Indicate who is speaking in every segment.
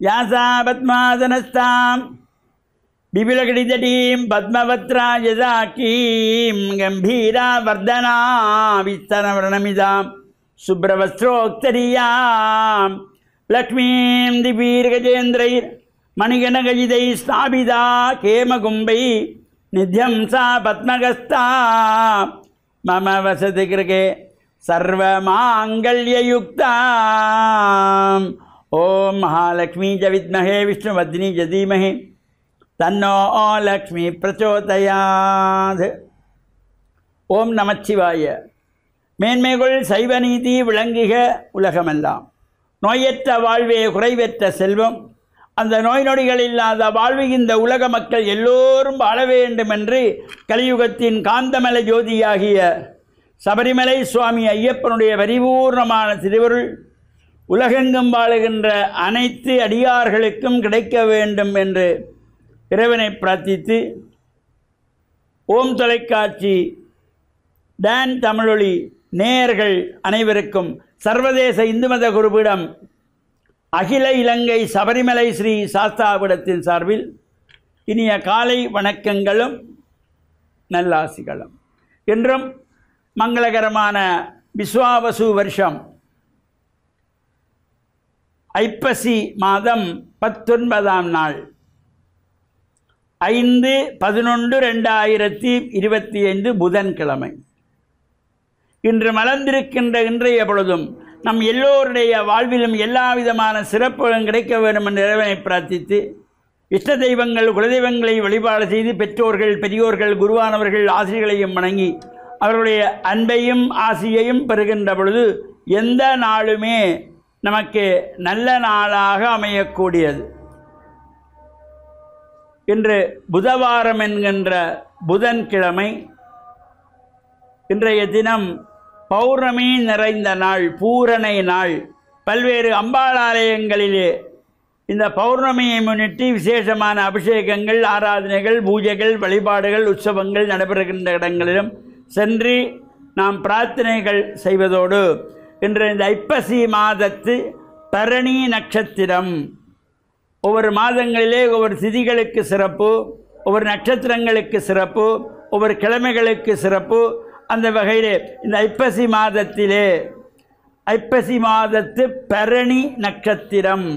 Speaker 1: யாசா பத்மாசனஸ்தாம் விபிலகடிதடீம் பத்மவத்ரா யதாக்கீம் கம்பீரா வர்தனா விஸ்தரவர்ணமிதாம் சுப்ரவஸ்திரோக்தரியாம் லக்ஷ்மீம் திபீர்கஜேந்திரைர் மணிகணகஜிதை ஸ்தாபிதா கேமகும்பை நித்யம் சா பத்மகஸ்தா மம வசதி கிருகே சர்வமாங்கல்யயுக்தாம். ஓம் மகாலக்ஷ்மீ ச வித்மஹே விஷ்ணுவத்னி ச தீமஹி தன்னோ லக்ஷ்மி பிரச்சோதயாத். ஓம் நமச்சிவாய. மேன்மைகள் சைவநீதி விளங்குக உலகமெல்லாம். நோயற்ற வாழ்வே குறைவற்ற செல்வம். அந்த நோய் நொடிகள் இல்லாத வாழ்வு இந்த உலக மக்கள் எல்லோரும் வாழ வேண்டும் என்று கலியுகத்தின் காந்தமலை ஜோதியாகிய சபரிமலை சுவாமி ஐயப்பனுடைய பரிபூர்ணமான திருவருள் உலகெங்கும் வாழுகின்ற அனைத்து அடியார்களுக்கும் கிடைக்க வேண்டும் என்று இறைவனை பிரார்த்தித்து, ஓம் தொலைக்காட்சி டான் தமிழொலி நேயர்கள் அனைவருக்கும் சர்வதேச இந்து மத குருபீடம் அகில இலங்கை சபரிமலை ஸ்ரீ சாஸ்தாபீடத்தின் சார்பில் இனிய காலை வணக்கங்களும் நல்லாசிகளும். என்றும் மங்களகரமான விஸ்வாவசு வருஷம் ஐப்பசி மாதம் 19ஆம் நாள் 5/11/2025 புதன்கிழமை. இன்று மலர்ந்திருக்கின்ற இன்றைய பொழுதும் நம் எல்லோருடைய வாழ்விலும் எல்லா விதமான சிறப்புகளும் கிடைக்க வேண்டும் என்று இறைவனை பிரார்த்தித்து, இஷ்ட தெய்வங்கள் குலதெய்வங்களை வழிபாடு செய்து பெற்றோர்கள் பெரியோர்கள் குருவானவர்கள் ஆசிரியர்களையும் வணங்கி அவர்களுடைய அன்பையும் ஆசியையும் பெறுகின்ற பொழுது எந்த நாளுமே நமக்கு நல்ல நாளாக அமையக்கூடியது. இன்று புதவாரம் என்கின்ற புதன்கிழமை. இன்றைய தினம் பௌர்ணமி நிறைந்த நாள், பூரணை நாள். பல்வேறு அம்பாள் ஆலயங்களிலே இந்த பௌர்ணமியை முன்னிட்டு விசேஷமான அபிஷேகங்கள், ஆராதனைகள், பூஜைகள், வழிபாடுகள், உற்சவங்கள் நடைபெறுகின்ற இடங்களிலும் சென்று நாம் பிரார்த்தனைகள் செய்வதோடு இன்று இந்த ஐப்பசி மாதத்து பரணி நட்சத்திரம். ஒவ்வொரு மாதங்களிலே ஒவ்வொரு திதிகளுக்கு சிறப்பு, ஒவ்வொரு நட்சத்திரங்களுக்கு சிறப்பு, ஒவ்வொரு கிழமைகளுக்கு சிறப்பு. அந்த வகையிலே இந்த ஐப்பசி மாதத்திலே ஐப்பசி மாதத்து பரணி நட்சத்திரம்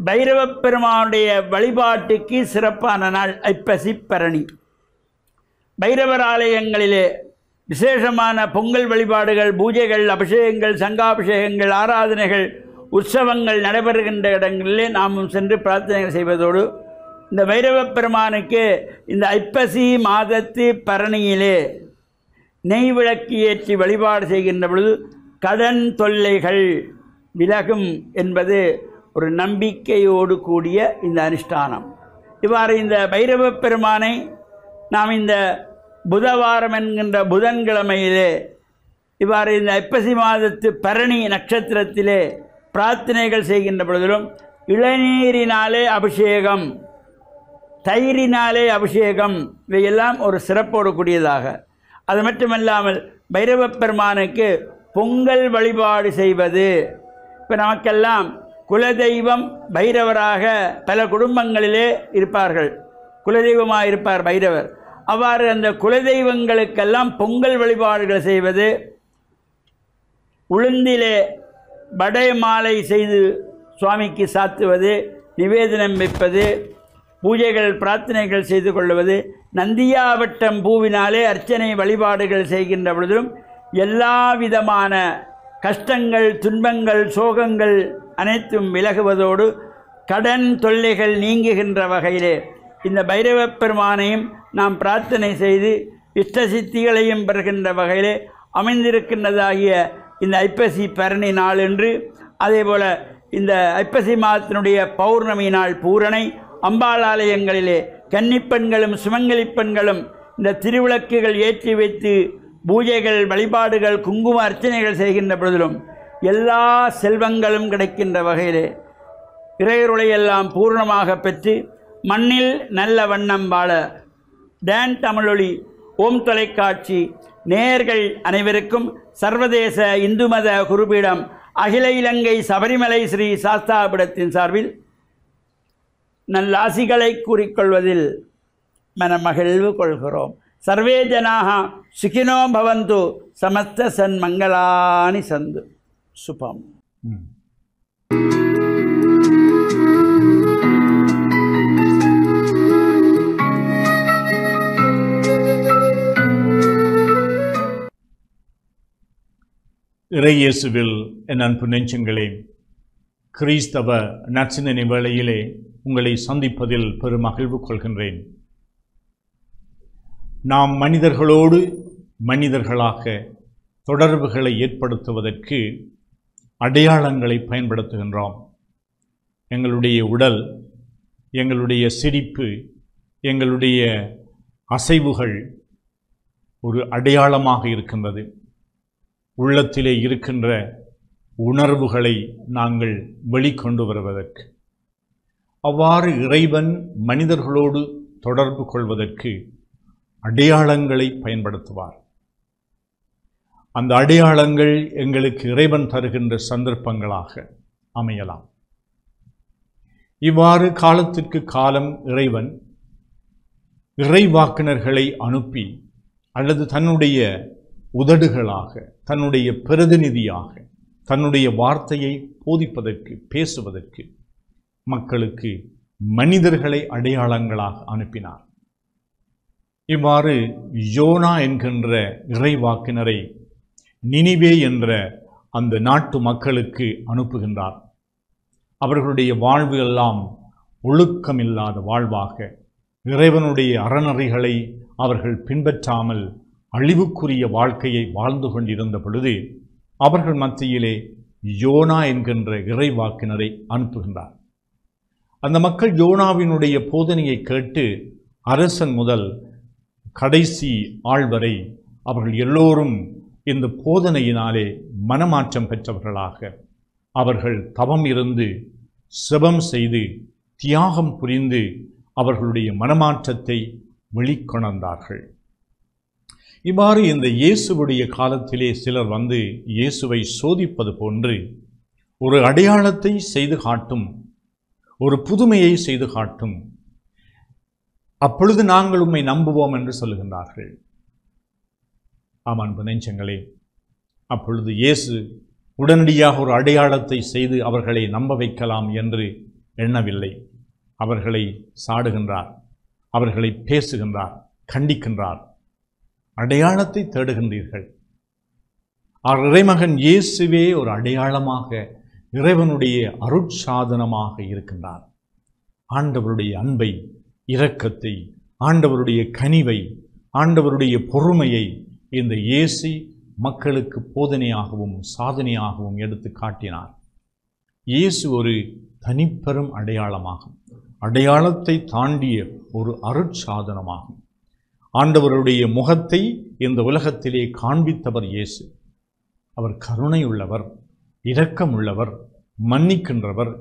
Speaker 1: பைரவ பெருமானுடைய வழிபாட்டுக்கு சிறப்பான நாள் ஐப்பசி பரணி. பைரவர் ஆலயங்களிலே விசேஷமான பொங்கல் வழிபாடுகள், பூஜைகள், அபிஷேகங்கள், சங்காபிஷேகங்கள், ஆராதனைகள், உற்சவங்கள் நடைபெறுகின்ற இடங்களிலே நாமும் சென்று பிரார்த்தனைகள் செய்வதோடு இந்த பைரவ பெருமானுக்கு இந்த ஐப்பசி மாதத்து பரணியிலே நெய் விளக்கு ஏற்றி வழிபாடு செய்கின்ற பொழுது கடன் தொல்லைகள் விலகும் என்பது ஒரு நம்பிக்கையோடு கூடிய இந்த அனுஷ்டானம். இவ்வாறு இந்த பைரவ பெருமானை நாம் இந்த புதவாரம் என்கின்ற புதன்கிழமையிலே இவ்வாறு இந்த ஐப்பசி மாதத்து பரணி நட்சத்திரத்திலே பிரார்த்தனைகள் செய்கின்ற பொழுதிலும் இளநீரினாலே அபிஷேகம், தயிரினாலே அபிஷேகம், இவையெல்லாம் ஒரு சிறப்போடு கூடியதாக. அது மட்டுமல்லாமல் பைரவ பெருமானுக்கு பொங்கல் வழிபாடு செய்வது. இப்போ நமக்கெல்லாம் குலதெய்வம் பைரவராக பல குடும்பங்களிலே இருப்பார்கள். குலதெய்வமாக இருப்பார் பைரவர். அவ்வாறு அந்த குலதெய்வங்களுக்கெல்லாம் பொங்கல் வழிபாடுகள் செய்வது, உளுந்திலே வடை மாலை செய்து சுவாமிக்கு சாத்துவது, நிவேதனம் வைப்பது, பூஜைகள் பிரார்த்தனைகள் செய்து கொள்வது, நந்தியாவட்டம் பூவினாலே அர்ச்சனை வழிபாடுகள் செய்கின்ற பொழுதும் எல்லா விதமான கஷ்டங்கள், துன்பங்கள், சோகங்கள் அனைத்தும் விலகுவதோடு கடன் தொல்லைகள் நீங்குகின்ற வகையிலே இந்த பைரவ பெருமானையும் நாம் பிரார்த்தனை செய்து இஷ்ட சித்திகளையும் பெறுகின்ற வகையிலே அமைந்திருக்கின்றதாகிய இந்த ஐப்பசி பரணி நாள் என்று, அதேபோல் இந்த ஐப்பசி மாதத்தினுடைய பௌர்ணமி நாள் பூரணை. அம்பாள் ஆலயங்களிலே கன்னிப்பெண்களும் சுமங்கலி பெண்களும் இந்த திருவிளக்குகள் ஏற்றி வைத்து பூஜைகள், வழிபாடுகள், குங்கும அர்ச்சனைகள் செய்கின்ற பொழுதிலும் எல்லா செல்வங்களும் கிடைக்கின்ற வகையிலே இறையருளையெல்லாம் பூர்ணமாக பெற்று மண்ணில் நல்ல வண்ணம் வாழ டான் தமிழொலி ஓம் தொலைக்காட்சி நேயர்கள் அனைவருக்கும் சர்வதேச இந்து மத குருபீடம் அகில இலங்கை சபரிமலை ஸ்ரீ சாஸ்தாபீடத்தின் சார்பில் நல்லாசிகளை கூறிக்கொள்வதில் மனமகிழ்வு கொள்கிறோம். சர்வே ஜனாக சுகினோ பவந்து, சமஸ்த சன்மங்களானி சந்து. சுபம்.
Speaker 2: இறையேசுவில் என் அன்பு நெஞ்சங்களே, கிறிஸ்தவ நற்சிந்தனை வேளையிலே உங்களை சந்திப்பதில் பெருமகிழ்வு கொள்கின்றேன். நாம் மனிதர்களோடு மனிதர்களாக தொடர்புகளை ஏற்படுத்துவதற்கு அடையாளங்களை பயன்படுத்துகின்றோம். எங்களுடைய உடல், எங்களுடைய சிரிப்பு, எங்களுடைய அசைவுகள் ஒரு அடையாளமாக இருக்கின்றது. உள்ளத்திலே இருக்கின்ற உணர்வுகளை நாங்கள் வெளிக்கொண்டு வருவதற்கு, அவ்வாறு இறைவன் மனிதர்களோடு தொடர்பு கொள்வதற்கு அடையாளங்களை பயன்படுத்துவார். அந்த அடையாளங்கள் எங்களுக்கு இறைவன் தருகின்ற சந்தர்ப்பங்களாக அமையலாம். இவ்வாறு காலத்திற்கு காலம் இறைவன் இறைவாக்கினர்களை அனுப்பி அல்லது தன்னுடைய உதடுகளாக, தன்னுடைய பிரதிநிதியாக, தன்னுடைய வார்த்தையை போதிப்பதற்கு, பேசுவதற்கு மக்களுக்கு மனிதர்களை அடையாளங்களாக அனுப்பினார். இவ்வாறு யோனா என்கின்ற இறைவாக்கினரை நினிவே என்ற அந்த நாட்டு மக்களுக்கு அனுப்புகின்றார். அவர்களுடைய வாழ்வு எல்லாம் ஒழுக்கமில்லாத வாழ்வாக, இறைவனுடைய அறநெறிகளை அவர்கள் பின்பற்றாமல் அழிவுக்குரிய வாழ்க்கையை வாழ்ந்து கொண்டிருந்த பொழுது அவர்கள் மத்தியிலே யோனா என்கின்ற இறைவாக்கினரை அனுப்புகின்றார். அந்த மக்கள் யோனாவினுடைய போதனையை கேட்டு அரசன் முதல் கடைசி ஆள் வரை அவர்கள் எல்லோரும் இந்த போதனையினாலே மனமாற்றம் பெற்றவர்களாக அவர்கள் தவம் இருந்து செபம் செய்து தியாகம் புரிந்து அவர்களுடைய மனமாற்றத்தை வெளிக்கொணர்ந்தார்கள். இவ்வாறு இந்த இயேசுவுடைய காலத்திலே சிலர் வந்து இயேசுவை சோதிப்பது போன்று ஒரு அடையாளத்தை செய்து காட்டும், ஒரு புதுமையை செய்து காட்டும், அப்பொழுது நாங்கள் உம்மை நம்புவோம் என்று சொல்லுகின்றார்கள். ஆம் அன்பு நெஞ்சங்களே, அப்பொழுது இயேசு உடனடியாக ஒரு அடையாளத்தை செய்து அவர்களை நம்ப வைக்கலாம் என்று எண்ணவில்லை. அவர்களை சாடுகின்றார், அவர்களை பேசுகின்றார், கண்டிக்கின்றார். அடையாளத்தை தேடுகின்றீர்கள். இறைமகன் இயேசுவே ஒரு அடையாளமாக, இறைவனுடைய அருட்சாதனமாக இருக்கின்றார். ஆண்டவருடைய அன்பை, இரக்கத்தை, ஆண்டவருடைய கனிவை, ஆண்டவருடைய பொறுமையை இந்த இயேசு மக்களுக்கு போதனையாகவும் சாதனையாகவும் எடுத்து காட்டினார். இயேசு ஒரு தனிப்பெரும் அடையாளமாகும், அடையாளத்தை தாண்டிய ஒரு அருட்சாதனமாகும். ஆண்டவருடைய முகத்தை இந்த உலகத்திலே காண்பித்தவர் இயேசு. அவர் கருணை உள்ளவர், இரக்கம் உள்ளவர், மன்னிக்கின்றவர்,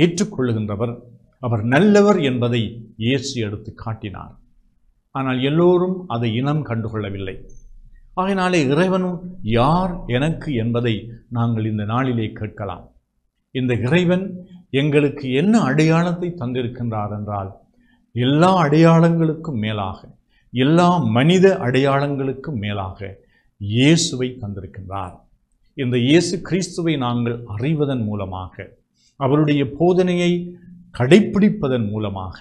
Speaker 2: ஏற்றுக்கொள்ளுகின்றவர், அவர் நல்லவர் என்பதை இயேசு எடுத்து காட்டினார். ஆனால் எல்லோரும் அதை இனம் கண்டுகொள்ளவில்லை. ஆகையினாலே இறைவனும் யார் எனக்கு என்பதை நாங்கள் இந்த நாளிலே கேட்கலாம். இந்த இறைவன் எங்களுக்கு என்ன அடையாளத்தை தந்திருக்கின்றார் என்றால், எல்லா அடையாளங்களுக்கும் மேலாக, எல்லா மனித அடையாளங்களுக்கும் மேலாக இயேசுவை தந்திருக்கின்றார். இந்த இயேசு கிறிஸ்துவை நாங்கள் அறிவதன் மூலமாக, அவருடைய போதனையை கடைப்பிடிப்பதன் மூலமாக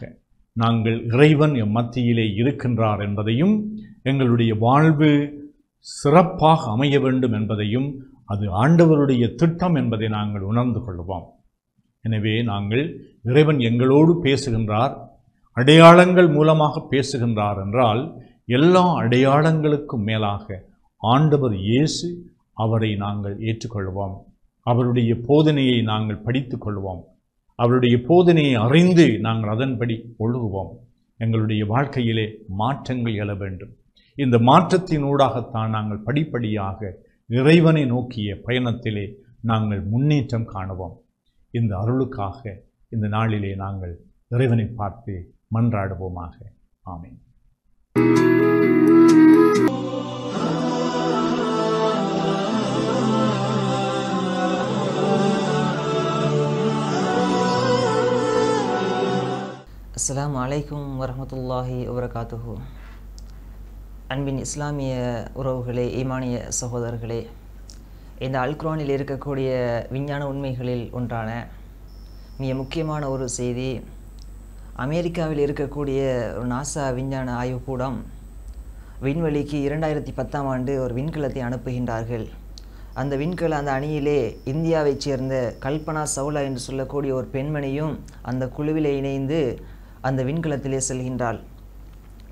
Speaker 2: நாங்கள் இறைவன் எம் மத்தியிலே இருக்கின்றார் என்பதையும், எங்களுடைய வாழ்வு சிறப்பாக அமைய வேண்டும் என்பதையும், அது ஆண்டவருடைய திட்டம் என்பதை நாங்கள் உணர்ந்து கொள்வோம். எனவே நாங்கள் இறைவன் எங்களோடு பேசுகின்றார், அடையாளங்கள் மூலமாக பேசுகின்றார் என்றால், எல்லா அடையாளங்களுக்கும் மேலாக ஆண்டவர் இயேசு, அவரை நாங்கள் ஏற்றுக்கொள்வோம். அவருடைய போதனையை நாங்கள் படித்து கொள்வோம். அவருடைய போதனையை அறிந்து நாங்கள் அதன்படி ஒழுகுவோம். எங்களுடைய வாழ்க்கையிலே மாற்றங்கள் எழ வேண்டும். இந்த மாற்றத்தினூடாகத்தான் நாங்கள் படிப்படியாக இறைவனை நோக்கிய பயணத்திலே நாங்கள் முன்னேற்றம் காணுவோம். இந்த அருளுக்காக இந்த நாளிலே நாங்கள் இறைவனை பார்த்து மன்றாடுவோமாக. ஆமென்.
Speaker 3: அஸ்ஸலாமு அலைக்கும் வரஹ்மத்துல்லாஹி வபரகாத்துஹு. அன்பின் இஸ்லாமிய உறவுகளே, ஈமானிய சகோதரர்களே, இந்த அல்குர்ஆனில் இருக்கக்கூடிய விஞ்ஞான உண்மைகளில் ஒன்றான மிக முக்கியமான ஒரு செய்தி, அமெரிக்காவில் இருக்கக்கூடிய ஒரு நாசா விஞ்ஞான ஆய்வுக்கூடம் விண்வெளிக்கு 2010ஆம் ஆண்டு ஒரு விண்கலத்தை அனுப்புகின்றார்கள். அந்த அந்த அணியிலே இந்தியாவைச் சேர்ந்த கல்பனா சவுலா என்று சொல்லக்கூடிய ஒரு பெண்மணியும் அந்த குழுவிலே இணைந்து அந்த விண்கலத்திலே செல்கின்றாள்.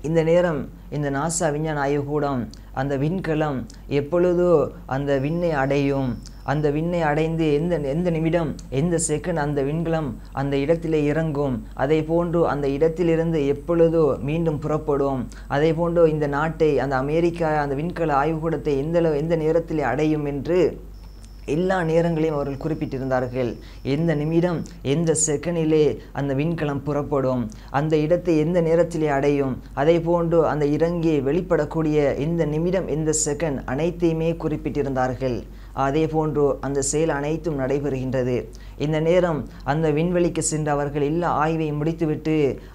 Speaker 3: இந்த நேரம் இந்த நாசா விஞ்ஞான ஆய்வுக்கூடம் அந்த விண்கலம் எப்பொழுதோ அந்த விண்ணை அடையும், அந்த விண்ணை அடைந்து எந்த நிமிடம் எந்த செகண்ட் அந்த விண்கலம் அந்த இடத்திலே இறங்கும், அதை போன்று அந்த இடத்திலிருந்து எப்பொழுதோ மீண்டும் புறப்படும், அதை போன்று இந்த நாட்டை அந்த அமெரிக்கா அந்த விண்கல ஆய்வுக்கூடத்தை எந்த நேரத்திலே அடையும் என்று எல்லா நேரங்களையும் அவர்கள் குறிப்பிட்டிருந்தார்கள். எந்த நிமிடம் எந்த செகண்டிலே அந்த விண்கலம் புறப்படும், அந்த இடத்தை எந்த நேரத்திலே அடையும், அதை போன்று அந்த இறங்கி வெளிப்படக்கூடிய எந்த நிமிடம் எந்த செகண்ட் அனைத்தையுமே குறிப்பிட்டிருந்தார்கள். அதே போன்று அந்த செயல் அனைத்தும் நடைபெறுகின்றது. இந்த நேரம் அந்த விண்வெளிக்கு சென்று அவர்கள் எல்லா ஆய்வையும் முடித்துவிட்டு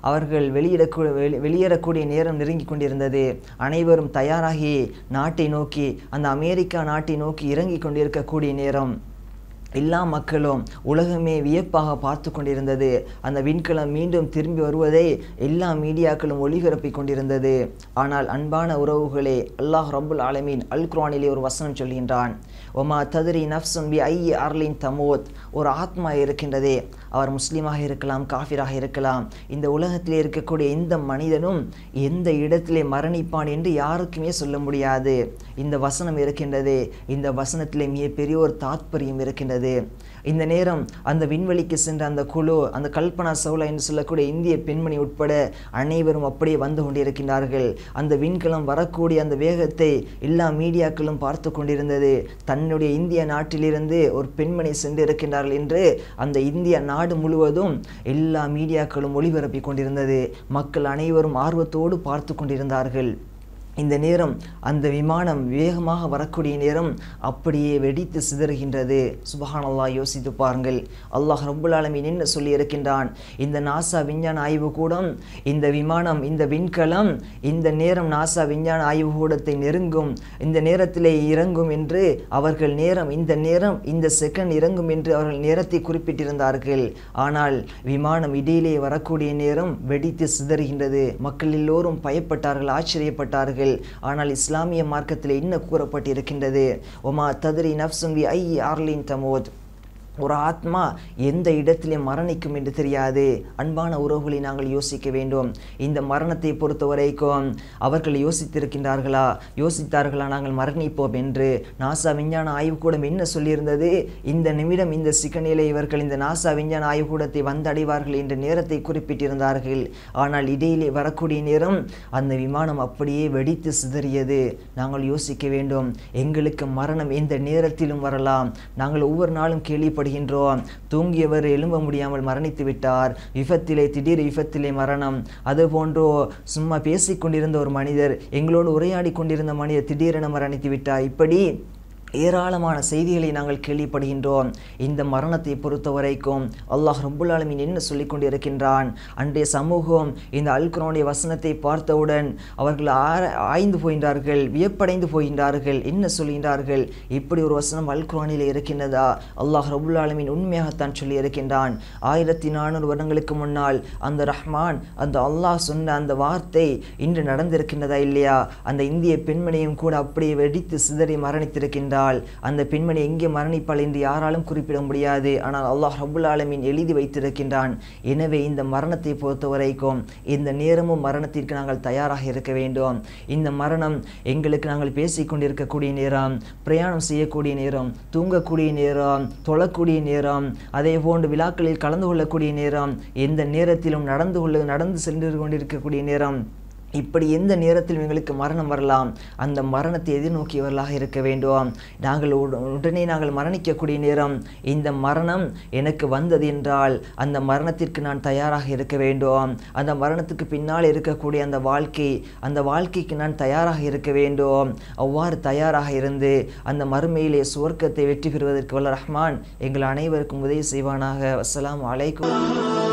Speaker 3: அவர்கள் வெளியேறக்கூடிய நேரம் நெருங்கி கொண்டிருந்தது. அனைவரும் தயாராகி நாட்டை நோக்கி அந்த அமெரிக்கா நாட்டை நோக்கி இறங்கி கொண்டிருக்கக்கூடிய நேரம் எல்லா மக்களும் உலகமே வியப்பாக பார்த்து கொண்டிருந்தது. அந்த விண்கலம் மீண்டும் திரும்பி வருவதை எல்லா மீடியாக்களும் ஒளிபரப்பி கொண்டிருந்தது. ஆனால் அன்பான உறவுகளே, அல்லாஹ் ரப்புல் ஆலமீன் அல் குர்ஆனிலே ஒரு வசனம் சொல்கின்றான், ஒமா தத்ரி நஃப்சுன் பி ஐயி அர்லின் தமூத். ஒரு ஆத்மா இருக்கின்றதே, அவர் முஸ்லீமாக இருக்கலாம், காஃபிராக இருக்கலாம், இந்த உலகத்திலே இருக்கக்கூடிய எந்த மனிதனும் எந்த இடத்திலே மரணிப்பான் என்று யாருக்குமே சொல்ல முடியாது. இந்த வசனம் இருக்கின்றது. இந்த வசனத்திலே மிகப்பெரிய ஒரு தாத்பரியம் இருக்கின்றது. இந்த நேரம் அந்த விண்வெளிக்கு சென்ற அந்த குழு, அந்த கல்பனா சவுலா என்று சொல்லக்கூடிய இந்திய பெண்மணி உட்பட அனைவரும் அப்படியே வந்து கொண்டிருக்கின்றார்கள். அந்த விண்கலம் வரக்கூடிய அந்த வேகத்தை எல்லா மீடியாக்களும் பார்த்து கொண்டிருந்தது. தன்னுடைய இந்திய நாட்டிலிருந்து ஒரு பெண்மணி சென்றிருக்கின்றார்கள் என்று அந்த இந்திய நாடு முழுவதும் எல்லா மீடியாக்களும் ஒளிபரப்பி கொண்டிருந்தது. மக்கள் அனைவரும் ஆர்வத்தோடு பார்த்து கொண்டிருந்தார்கள். இந்த நேரம் அந்த விமானம் வேகமாக வரக்கூடிய நேரம் அப்படியே வெடித்து சிதறுகின்றது. சுப்ஹானல்லாஹ், யோசித்து பாருங்கள். அல்லாஹ் ரப்புல் ஆலமீன் என்ன சொல்லி இருக்கின்றான்? இந்த நாசா விஞ்ஞான ஆய்வுக்கூடம், இந்த விமானம், இந்த விண்கலம் இந்த நேரம் நாசா விஞ்ஞான ஆய்வுக்கூடத்தை நெருங்கும், இந்த நேரத்திலே இறங்கும் என்று அவர்கள் இந்த செகண்ட் இறங்கும் என்று அவர்கள் நேரத்தை குறிப்பிட்டிருந்தார்கள். ஆனால் விமானம் இடையிலே வரக்கூடிய நேரம் வெடித்து சிதறுகின்றது. மக்கள் எல்லோரும் பயப்பட்டார்கள், ஆச்சரியப்பட்டார்கள். ஆனால் இஸ்லாமிய மார்க்கத்தில் என்ன கூறப்பட்டிருக்கின்றது? ஒமா தத்ரி நஃப்சுன் பி ஐயி அர்லின் தமூத். ஒரு ஆத்மா எந்த இடத்திலே மரணிக்கும் என்று தெரியாது. அன்பான உறவுகளை நாங்கள் யோசிக்க வேண்டும். இந்த மரணத்தை பொறுத்த வரைக்கும் அவர்கள் யோசித்தார்களா நாங்கள் மரணிப்போம் என்று? நாசா விஞ்ஞான ஆய்வுக்கூடம் என்ன சொல்லியிருந்தது? இந்த நிமிடம் இந்த சிக்கனிலே இவர்கள் இந்த நாசா விஞ்ஞான ஆய்வுக்கூடத்தை வந்தடைவார்கள் என்ற நேரத்தை குறிப்பிட்டிருந்தார்கள். ஆனால் இடையிலே வரக்கூடிய நேரம் அந்த விமானம் அப்படியே வெடித்து சிதறியது. நாங்கள் யோசிக்க வேண்டும். எங்களுக்கு மரணம் எந்த நேரத்திலும் வரலாம். நாங்கள் ஒவ்வொரு நாளும் கேள்விப்படுகின்றோம், தூங்கியவர் எழும்ப முடியாமல் மரணித்து விட்டார், திடீர் விபத்திலே மரணம். அதுபோன்றோ சும்மா பேசிக்கொண்டிருந்த ஒரு மனிதர், எங்களோடு உரையாடி கொண்டிருந்த மனிதர் திடீரென மரணித்து விட்டார். இப்படி ஏராளமான செய்திகளை நாங்கள் கேள்விப்படுகின்றோம். இந்த மரணத்தை பொறுத்த வரைக்கும் அல்லாஹ் ரப்புல் ஆலமீன் என்ன சொல்லிக் கொண்டிருக்கின்றான்? அன்றைய சமூகம் இந்த அல் குர்ஆனுடைய வசனத்தை பார்த்தவுடன் அவர்கள் ஆய்ந்து போகின்றார்கள், வியப்படைந்து போகின்றார்கள். என்ன சொல்கின்றார்கள்? இப்படி ஒரு வசனம் அல் குர்ஆனில் இருக்கின்றதா? அல்லாஹ் ரப்புல் ஆலமீன் உண்மையாகத்தான் சொல்லி இருக்கின்றான். 1400 வருடங்களுக்கு முன்னால் அந்த ரஹ்மான், அந்த அல்லாஹ் சொன்ன அந்த வார்த்தை இன்று நடந்திருக்கின்றதா இல்லையா? அந்த இந்திய பெண்மணியும் கூட அப்படியே வெடித்து சிதறி மரணித்திருக்கின்றார். அந்த பெண்மணி எங்கே மரணிப்பாள் என்று யாராலும் குறிப்பிட முடியாது. ஆனால் அல்லாஹ் ரப்புல் ஆலமீன் எழுதி வைத்திருக்கின்றான். எனவே இந்த மரணத்தை பொறுத்த வரைக்கும் இந்த நேரமும் மரணத்திற்கு நாங்கள் தயாராக இருக்க வேண்டும். இந்த மரணம் எங்களுக்கு நாங்கள் பேசிக்கொண்டிருக்கக்கூடிய நேரம், பிரயாணம் செய்யக்கூடிய நேரம், தூங்கக்கூடிய நேரம், தொழக்கூடிய நேரம், அதே போன்று விழாக்களில் கலந்து கொள்ளக்கூடிய நேரம், எந்த நேரத்திலும் நடந்து சென்று கொண்டிருக்கக்கூடிய நேரம், இப்படி எந்த நேரத்தில் எங்களுக்கு மரணம் வரலாம். அந்த மரணத்தை எதிர்நோக்கியவர்களாக இருக்க வேண்டும். உடனே நாங்கள் மரணிக்கக்கூடிய நேரம், இந்த மரணம் எனக்கு வந்தது என்றால் அந்த மரணத்திற்கு நான் தயாராக இருக்க வேண்டும். அந்த மரணத்துக்கு பின்னால் இருக்கக்கூடிய அந்த வாழ்க்கைக்கு நான் தயாராக இருக்க வேண்டும். அவ்வாறு தயாராக இருந்து அந்த மறுமையிலே சுவர்க்கத்தை வெற்றி பெறுவதற்கு வல்ல ரஹ்மான் எங்கள் அனைவருக்கும் உதவி செய்வானாக. அஸ்ஸலாமு அலைக்கும்.